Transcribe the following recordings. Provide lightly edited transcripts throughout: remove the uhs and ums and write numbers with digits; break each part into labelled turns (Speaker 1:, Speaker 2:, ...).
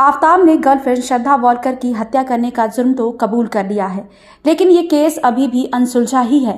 Speaker 1: आफताब ने गर्लफ्रेंड श्रद्धा वॉलकर की हत्या करने का जुर्म तो कबूल कर लिया है, लेकिन ये केस अभी भी अनसुलझा ही है।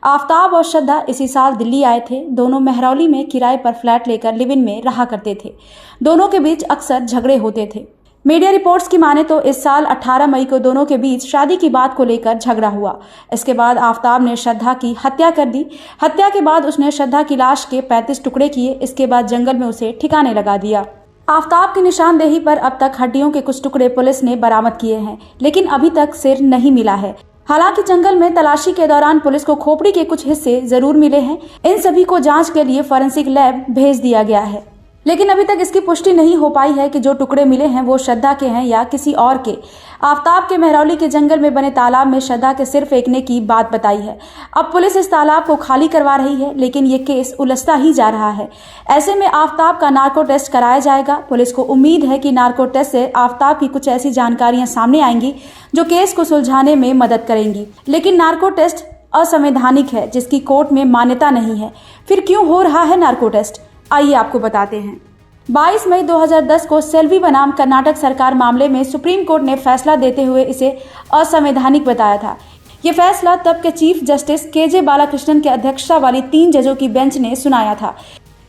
Speaker 1: आफताब और श्रद्धा इसी साल दिल्ली आए थे। दोनों मेहरौली में किराए पर फ्लैट लेकर लिव इन में रहा करते थे। दोनों के बीच अक्सर झगड़े होते थे। मीडिया रिपोर्ट्स की माने तो इस साल 18 मई को दोनों के बीच शादी की बात को लेकर झगड़ा हुआ। इसके बाद आफताब ने श्रद्धा की हत्या कर दी। हत्या के बाद उसने श्रद्धा की लाश के 35 टुकड़े किए। इसके बाद जंगल में उसे ठिकाने लगा दिया। आफताब की निशानदेही पर अब तक हड्डियों के कुछ टुकड़े पुलिस ने बरामद किए हैं, लेकिन अभी तक सिर नहीं मिला है। हालांकि जंगल में तलाशी के दौरान पुलिस को खोपड़ी के कुछ हिस्से जरूर मिले हैं। इन सभी को जांच के लिए फॉरेंसिक लैब भेज दिया गया है, लेकिन अभी तक इसकी पुष्टि नहीं हो पाई है कि जो टुकड़े मिले हैं वो श्रद्धा के हैं या किसी और के। आफताब के मेहरौली के जंगल में बने तालाब में श्रद्धा के सिर फेंकने की बात बताई है। अब पुलिस इस तालाब को खाली करवा रही है, लेकिन ये केस उलझता ही जा रहा है। ऐसे में आफताब का नार्को टेस्ट कराया जाएगा। पुलिस को उम्मीद है कि नार्को टेस्ट से आफताब की कुछ ऐसी जानकारियां सामने आएंगी जो केस को सुलझाने में मदद करेंगी। लेकिन नार्को टेस्ट असंवैधानिक है, जिसकी कोर्ट में मान्यता नहीं है। फिर क्यों हो रहा है नार्को टेस्ट, आइए आपको बताते हैं। 22 मई 2010 को सेल्वी बनाम कर्नाटक सरकार मामले में सुप्रीम कोर्ट ने फैसला देते हुए इसे असंवैधानिक बताया था। ये फैसला तब के चीफ जस्टिस के.जे. बालाकृष्णन की अध्यक्षता वाली 3 जजों की बेंच ने सुनाया था।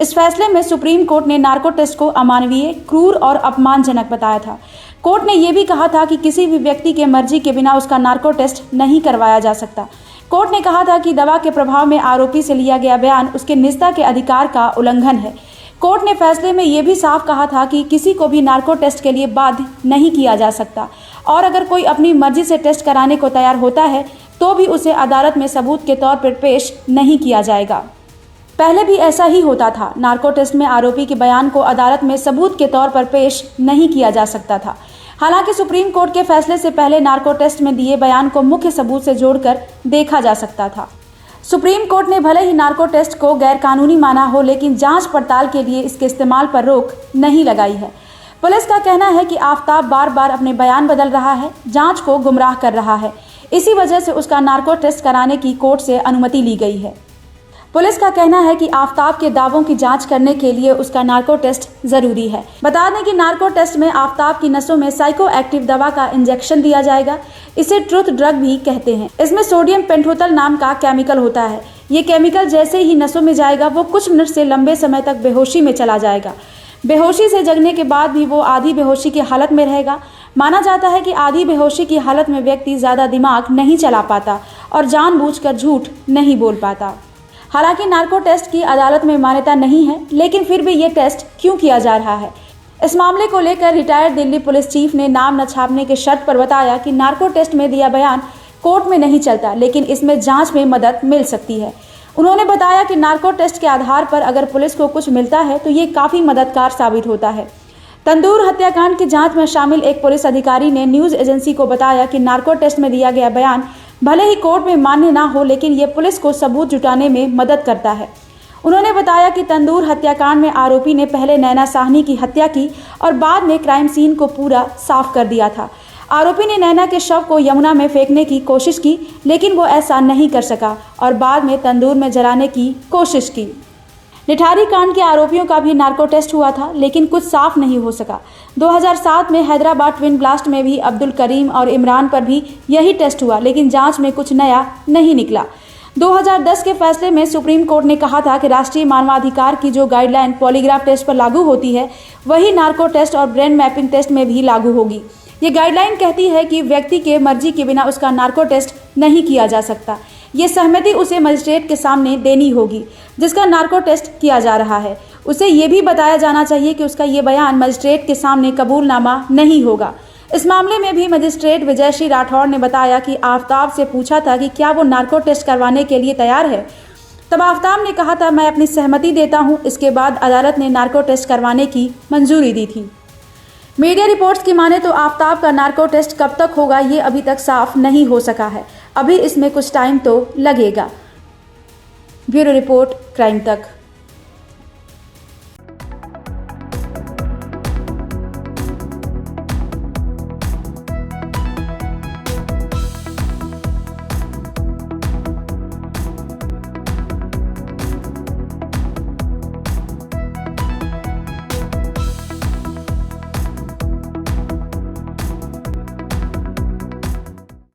Speaker 1: इस फैसले में सुप्रीम कोर्ट ने नार्को टेस्ट को अमानवीय, क्रूर और अपमानजनक बताया था। कोर्ट ने यह भी कहा था कि किसी भी व्यक्ति के मर्जी के बिना उसका नार्को टेस्ट नहीं करवाया जा सकता। कोर्ट ने कहा था कि दवा के प्रभाव में आरोपी से लिया गया बयान उसके निजता के अधिकार का उल्लंघन है। कोर्ट ने फैसले में यह भी साफ कहा था कि किसी को भी नार्को टेस्ट के लिए बाध्य नहीं किया जा सकता, और अगर कोई अपनी मर्जी से टेस्ट कराने को तैयार होता है तो भी उसे अदालत में सबूत के तौर पर पेश नहीं किया जाएगा। पहले भी ऐसा ही होता था। नार्को टेस्ट में आरोपी के बयान को अदालत में सबूत के तौर पर पेश नहीं किया जा सकता था। हालांकि सुप्रीम कोर्ट के फैसले से पहले नार्को टेस्ट में दिए बयान को मुख्य सबूत से जोड़कर देखा जा सकता था। सुप्रीम कोर्ट ने भले ही नार्को टेस्ट को गैरकानूनी माना हो, लेकिन जांच पड़ताल के लिए इसके इस्तेमाल पर रोक नहीं लगाई है। पुलिस का कहना है कि आफताब बार बार अपने बयान बदल रहा है, जांच को गुमराह कर रहा है। इसी वजह से उसका नार्को टेस्ट कराने की कोर्ट से अनुमति ली गई है। पुलिस का कहना है कि आफताब के दावों की जांच करने के लिए उसका नार्को टेस्ट जरूरी है। बता दें कि नार्को टेस्ट में आफताब की नसों में साइको एक्टिव दवा का इंजेक्शन दिया जाएगा। इसे ट्रुथ ड्रग भी कहते हैं। इसमें सोडियम पेंटोथल नाम का केमिकल होता है। ये केमिकल जैसे ही नसों में जाएगा वो कुछ मिनट से लंबे समय तक बेहोशी में चला जाएगा। बेहोशी से जगने के बाद भी वो आधी बेहोशी की हालत में रहेगा। माना जाता है कि आधी बेहोशी की हालत में व्यक्ति ज्यादा दिमाग नहीं चला पाता और जानबूझकर झूठ नहीं बोल पाता। हालांकि नार्को टेस्ट की अदालत में मान्यता नहीं है, लेकिन फिर भी ये टेस्ट क्यों किया जा रहा है? इस मामले को लेकर रिटायर्ड दिल्ली पुलिस चीफ ने नाम न छापने के शर्त पर बताया कि नार्को टेस्ट में दिया बयान कोर्ट में नहीं चलता, लेकिन इसमें जांच में मदद मिल सकती है। उन्होंने बताया कि नार्को टेस्ट के आधार पर अगर पुलिस को कुछ मिलता है तो ये काफी मददगार साबित होता है। तंदूर हत्याकांड की जांच में शामिल एक पुलिस अधिकारी ने न्यूज एजेंसी को बताया कि नार्को टेस्ट में दिया गया बयान भले ही कोर्ट में मान्य ना हो, लेकिन ये पुलिस को सबूत जुटाने में मदद करता है। उन्होंने बताया कि तंदूर हत्याकांड में आरोपी ने पहले नैना साहनी की हत्या की और बाद में क्राइम सीन को पूरा साफ कर दिया था। आरोपी ने नैना के शव को यमुना में फेंकने की कोशिश की, लेकिन वो ऐसा नहीं कर सका और बाद में तंदूर में जलाने की कोशिश की। निठारी कांड के आरोपियों का भी नार्को टेस्ट हुआ था, लेकिन कुछ साफ नहीं हो सका। 2007 में हैदराबाद ट्विन ब्लास्ट में भी अब्दुल करीम और इमरान पर भी यही टेस्ट हुआ, लेकिन जांच में कुछ नया नहीं निकला। 2010 के फैसले में सुप्रीम कोर्ट ने कहा था कि राष्ट्रीय मानवाधिकार की जो गाइडलाइन पॉलीग्राफ टेस्ट पर लागू होती है, वही नार्को टेस्ट और ब्रेन मैपिंग टेस्ट में भी लागू होगी। ये गाइडलाइन कहती है कि व्यक्ति के मर्जी के बिना उसका नार्को टेस्ट नहीं किया जा सकता। ये सहमति उसे मजिस्ट्रेट के सामने देनी होगी जिसका नार्को टेस्ट किया जा रहा है। उसे ये भी बताया जाना चाहिए कि उसका ये बयान मजिस्ट्रेट के सामने कबूलनामा नहीं होगा। इस मामले में भी मजिस्ट्रेट विजयश्री राठौड़ ने बताया कि आफताब से पूछा था कि क्या वो नार्को टेस्ट करवाने के लिए तैयार है। तब आफताब ने कहा था, मैं अपनी सहमति देता हूँ। इसके बाद अदालत ने नार्को टेस्ट करवाने की मंजूरी दी थी। मीडिया रिपोर्ट्स की माने तो आफताब का नार्को टेस्ट कब तक होगा ये अभी तक साफ नहीं हो सका है। अभी इसमें कुछ टाइम तो लगेगा। ब्यूरो रिपोर्ट, क्राइम तक।